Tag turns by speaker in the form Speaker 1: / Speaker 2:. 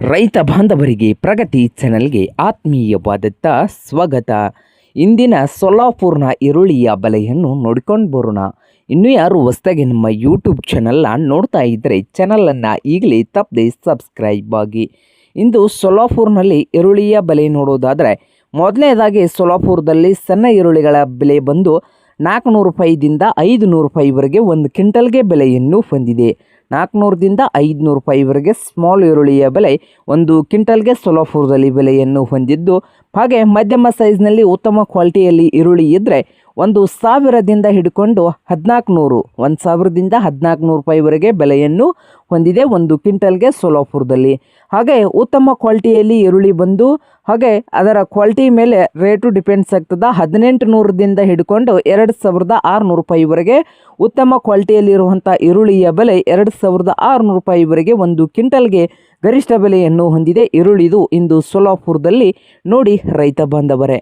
Speaker 1: ರೈತ ಬಾಂಧವರಿಗೆ ಪ್ರಗತಿ ಚಾನೆಲ್ಗೆ ಆತ್ಮೀಯವಾದಂಥ ಸ್ವಾಗತ. ಇಂದಿನ ಸೊಲ್ಲಾಪುರ್ನ ಈರುಳ್ಳಿಯ ಬೆಲೆಯನ್ನು ನೋಡಿಕೊಂಡು ಬರೋಣ. ಇನ್ನೂ ಯಾರು ಹೊಸದಾಗಿ ನಮ್ಮ ಯೂಟ್ಯೂಬ್ ಚಾನಲ್ನ ನೋಡ್ತಾ ಇದ್ದರೆ ಚಾನಲನ್ನು ಈಗಲೇ ತಪ್ಪದೆ ಸಬ್ಸ್ಕ್ರೈಬ್ ಆಗಿ. ಇಂದು ಸೊಲ್ಲಾಪುರ್ನಲ್ಲಿ ಈರುಳ್ಳಿಯ ಬೆಲೆ ನೋಡೋದಾದರೆ, ಮೊದಲನೇದಾಗಿ ಸೊಲ್ಲಾಪುರದಲ್ಲಿ ಸಣ್ಣ ಈರುಳ್ಳಿಗಳ ಬೆಲೆ ಬಂದು 400 ರೂಪಾಯಿದಿಂದ 500 ರೂಪಾಯಿವರೆಗೆ ಒಂದು ಕ್ವಿಂಟಲ್ಗೆ ಬೆಲೆಯನ್ನು ಹೊಂದಿದೆ. 400ದಿಂದ 500 ರೂಪಾಯಿವರೆಗೆ ಸ್ಮಾಲ್ ಈರುಳ್ಳಿಯ ಬೆಲೆ ಒಂದು ಕ್ವಿಂಟಲ್ಗೆ ಸೊಲ್ಲಾಪುರದಲ್ಲಿ ಬೆಲೆಯನ್ನು ಹೊಂದಿದ್ದು, ಹಾಗೆ ಮಧ್ಯಮ ಸೈಜ್ನಲ್ಲಿ ಉತ್ತಮ ಕ್ವಾಲಿಟಿಯಲ್ಲಿ ಈರುಳ್ಳಿ ಇದ್ದರೆ 1000ದಿಂದ ಹಿಡ್ಕೊಂಡು 1400 ರೂಪಾಯಿವರೆಗೆ ಬೆಲೆಯನ್ನು ಹೊಂದಿದೆ ಒಂದು ಕ್ವಿಂಟಲ್ಗೆ ಸೊಲ್ಲಾಪುರದಲ್ಲಿ. ಹಾಗೆ ಉತ್ತಮ ಕ್ವಾಲಿಟಿಯಲ್ಲಿ ಈರುಳ್ಳಿ ಬಂದು ಹಾಗೆ ಅದರ ಕ್ವಾಲಿಟಿ ಮೇಲೆ ರೇಟು ಡಿಪೆಂಡ್ಸ್ ಆಗ್ತದೆ. 1800ದಿಂದ ಹಿಡ್ಕೊಂಡು 2600 ರೂಪಾಯಿವರೆಗೆ ಉತ್ತಮ ಕ್ವಾಲಿಟಿಯಲ್ಲಿರುವಂಥ ಈರುಳ್ಳಿಯ ಬೆಲೆ 2600 ರೂಪಾಯಿವರೆಗೆ ಒಂದು ಕ್ವಿಂಟಲ್ಗೆ ಗರಿಷ್ಠ ಬೆಲೆಯನ್ನು ಹೊಂದಿದೆ ಈರುಳ್ಳಿದು ಇಂದು ಸೊಲ್ಲಾಪುರದಲ್ಲಿ ನೋಡಿ ರೈತ ಬಾಂಧವರೇ.